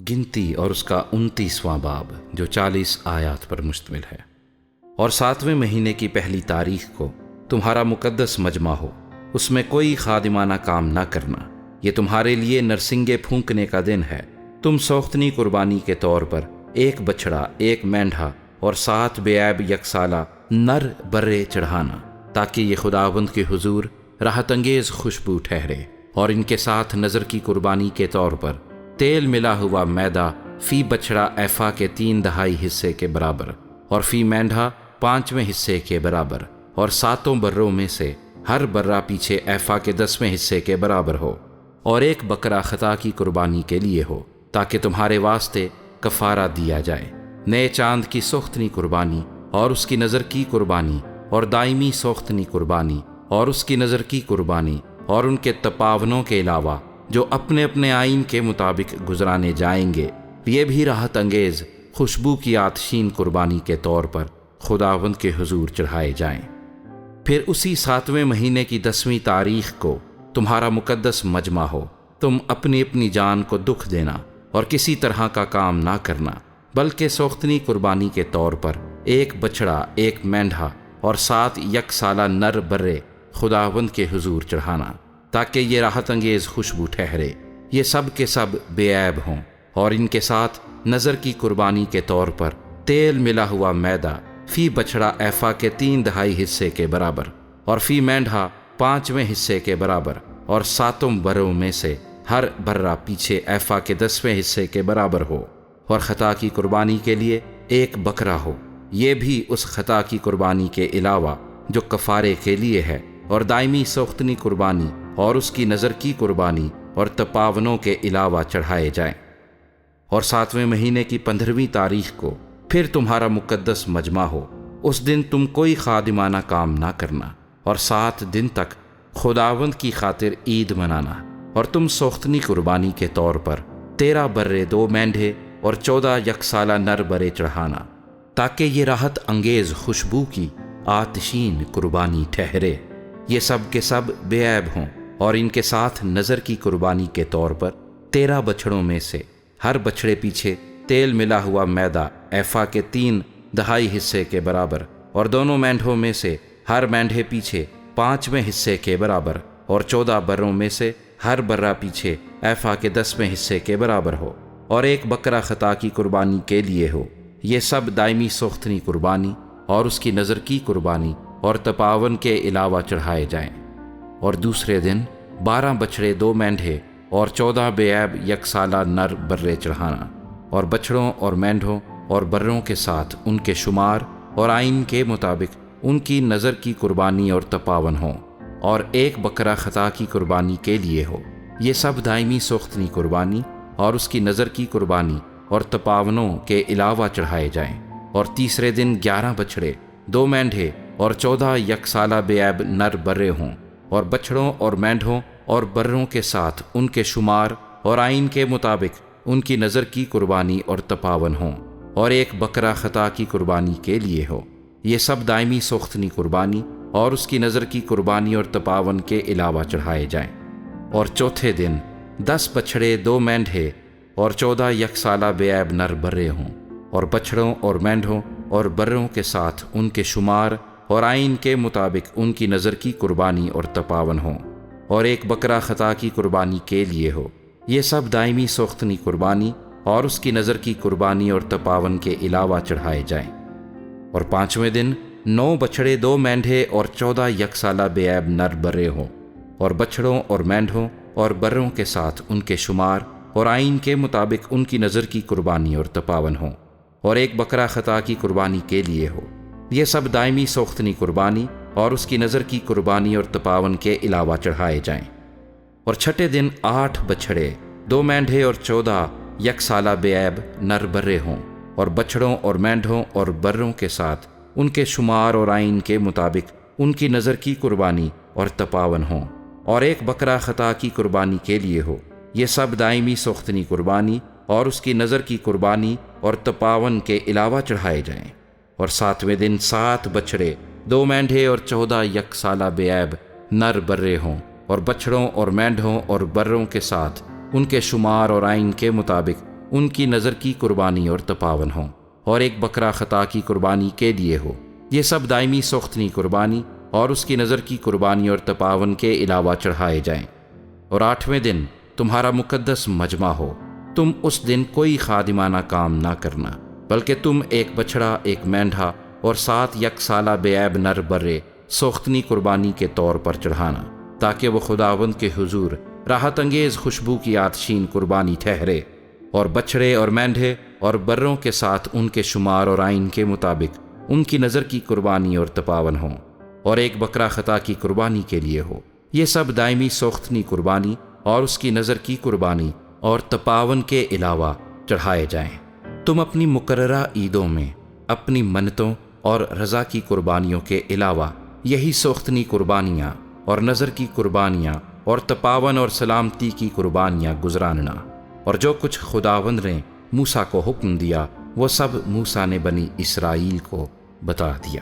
گنتی اور اس کا 29واں باب جو 40 آیات پر مشتمل ہے۔ اور 7ویں مہینے کی پہلی تاریخ کو تمہارا مقدس مجمع ہو، اس میں کوئی خادمانہ کام نہ کرنا، یہ تمہارے لیے نرسنگے پھونکنے کا دن ہے۔ تم سوختنی قربانی کے طور پر 1 بچڑا، 1 مینڈھا اور 7 بے عیب یکسالہ نر برے چڑھانا، تاکہ یہ خداوند کے حضور راحت انگیز خوشبو ٹھہرے۔ اور ان کے ساتھ نذر کی قربانی کے طور پر تیل ملا ہوا میدا فی بچڑا ایفا کے 3/4 حصے کے برابر، اور فی مینڈھا 5ویں حصے کے برابر، اور 7 بروں میں سے ہر برہ پیچھے ایفا کے 10ویں حصے کے برابر ہو۔ اور 1 بکرا خطا کی قربانی کے لیے ہو، تاکہ تمہارے واسطے کفارہ دیا جائے۔ نئے چاند کی سوختنی قربانی اور اس کی نذر کی قربانی، اور دائمی سوختنی قربانی اور اس کی نذر کی قربانی، اور ان کے تپاونوں کے علاوہ جو اپنے اپنے آئین کے مطابق گزرانے جائیں گے، یہ بھی راحت انگیز خوشبو کی آتشین قربانی کے طور پر خداوند کے حضور چڑھائے جائیں۔ پھر اسی 7ویں مہینے کی 10ویں تاریخ کو تمہارا مقدس مجمع ہو۔ تم اپنی اپنی جان کو دکھ دینا اور کسی طرح کا کام نہ کرنا، بلکہ سوختنی قربانی کے طور پر 1 بچڑا، 1 مینڈھا اور 7 یکسالہ نر برے خداوند کے حضور چڑھانا، تاکہ یہ راحت انگیز خوشبو ٹھہرے۔ یہ سب کے سب بے عیب ہوں۔ اور ان کے ساتھ نذر کی قربانی کے طور پر تیل ملا ہوا میدا فی بچڑا ایفا کے 3/4 حصے کے برابر، اور فی مینڈھا 5ویں حصے کے برابر، اور 7 بروں میں سے ہر برہ پیچھے ایفا کے 10ویں حصے کے برابر ہو۔ اور خطا کی قربانی کے لیے 1 بکرا ہو، یہ بھی اس خطا کی قربانی کے علاوہ جو کفارے کے لیے ہے، اور دائمی سوختنی قربانی اور اس کی نذر کی قربانی اور تپاونوں کے علاوہ چڑھائے جائیں۔ اور 7ویں مہینے کی 15ویں تاریخ کو پھر تمہارا مقدس مجمع ہو، اس دن تم کوئی خادمانہ کام نہ کرنا، اور 7 دن تک خداوند کی خاطر عید منانا۔ اور تم سوختنی قربانی کے طور پر 13 برے، 2 مینڈھے اور 14 یکسالہ نر برے چڑھانا، تاکہ یہ راحت انگیز خوشبو کی آتشین قربانی ٹھہرے۔ یہ سب کے سب بے عیب ہوں۔ اور ان کے ساتھ نذر کی قربانی کے طور پر 13 بچڑوں میں سے ہر بچڑے پیچھے تیل ملا ہوا میدا ایفا کے 3/4 حصے کے برابر، اور دونوں مینڈھوں میں سے ہر مینڈھے پیچھے 5ویں حصے کے برابر، اور 14 بروں میں سے ہر برہ پیچھے ایفا کے 10ویں حصے کے برابر ہو۔ اور 1 بکرا خطا کی قربانی کے لیے ہو۔ یہ سب دائمی سوختنی قربانی اور اس کی نذر کی قربانی اور تپاون کے علاوہ چڑھائے جائیں۔ اور دوسرے دن 12 بچڑے، 2 مینڈھے اور 14 بے عیب یکسالہ نر برے چڑھانا، اور بچڑوں اور مینڈھوں اور بروں کے ساتھ ان کے شمار اور آئین کے مطابق ان کی نذر کی قربانی اور تپاون ہوں۔ اور 1 بکرا خطا کی قربانی کے لیے ہو۔ یہ سب دائمی سوختنی قربانی اور اس کی نذر کی قربانی اور تپاونوں کے علاوہ چڑھائے جائیں۔ اور تیسرے دن 11 بچڑے، 2 مینڈھے اور 14 یکسالہ بے عیب نر برے ہوں، اور بچڑوں اور مینڈھوں اور بروں کے ساتھ ان کے شمار اور آئین کے مطابق ان کی نذر کی قربانی اور تپاون ہوں۔ اور 1 بکرا خطا کی قربانی کے لیے ہو۔ یہ سب دائمی سوختنی قربانی اور اس کی نذر کی قربانی اور تپاون کے علاوہ چڑھائے جائیں۔ اور چوتھے دن 10 بچڑے، 2 مینڈھے اور 14 یکسالہ بے عیب نر برے ہوں، اور بچڑوں اور مینڈھوں اور بروں کے ساتھ ان کے شمار اور آئین کے مطابق ان کی نذر کی قربانی اور تپاون ہوں۔ اور 1 بکرا خطا کی قربانی کے لیے ہو۔ یہ سب دائمی سوختنی قربانی اور اس کی نذر کی قربانی اور تپاون کے علاوہ چڑھائے جائیں۔ اور 5ویں دن 9 بچڑے، 2 مینڈھے اور 14 یکسالہ بے عیب نر برے ہوں، اور بچڑوں اور مینڈھوں اور بروں کے ساتھ ان کے شمار اور آئین کے مطابق ان کی نذر کی قربانی اور تپاون ہوں۔ اور 1 بکرا خطا کی قربانی کے لیے ہو۔ یہ سب دائمی سوختنی قربانی اور اس کی نذر کی قربانی اور تپاون کے علاوہ چڑھائے جائیں۔ اور 6 دن 8 بچھڑے، 2 مینڈھے اور 14 یکسالہ بے عیب نر برے ہوں، اور بچڑوں اور مینڈھوں اور بروں کے ساتھ ان کے شمار اور آئین کے مطابق ان کی نذر کی قربانی اور تپاون ہوں۔ اور 1 بکرا خطا کی قربانی کے لیے ہو۔ یہ سب دائمی سوختنی قربانی اور اس کی نذر کی قربانی اور تپاون کے علاوہ چڑھائے جائیں۔ اور 7ویں دن 7 بچڑے، 2 مینڈھے اور 14 یکسالہ بے عیب نر برے ہوں، اور بچڑوں اور مینڈھوں اور بروں کے ساتھ ان کے شمار اور آئین کے مطابق ان کی نظر کی قربانی اور تپاون ہوں، اور ایک بکرا خطا کی قربانی کے لیے ہو۔ یہ سب دائمی سوختنی قربانی اور اس کی نظر کی قربانی اور تپاون کے علاوہ چڑھائے جائیں۔ اور 8ویں دن تمہارا مقدس مجمع ہو، تم اس دن کوئی خادمانہ کام نہ کرنا، بلکہ تم ایک بچڑا، ایک مینڈھا اور 7 یک سالہ بے عیب نر برے سوختنی قربانی کے طور پر چڑھانا، تاکہ وہ خداوند کے حضور راحت انگیز خوشبو کی آتشین قربانی ٹھہرے۔ اور بچڑے اور مینڈھے اور بروں کے ساتھ ان کے شمار اور آئین کے مطابق ان کی نظر کی قربانی اور تپاون ہوں، اور ایک بکرا خطا کی قربانی کے لیے ہو۔ یہ سب دائمی سوختنی قربانی اور اس کی نظر کی قربانی اور تپاون کے علاوہ چڑھائے جائیں۔ تم اپنی مقررہ عیدوں میں اپنی منتوں اور رضا کی قربانیوں کے علاوہ یہی سوختنی قربانیاں اور نظر کی قربانیاں اور تپاون اور سلامتی کی قربانیاں گزراننا۔ اور جو کچھ خداوند نے موسیٰ کو حکم دیا وہ سب موسیٰ نے بنی اسرائیل کو بتا دیا۔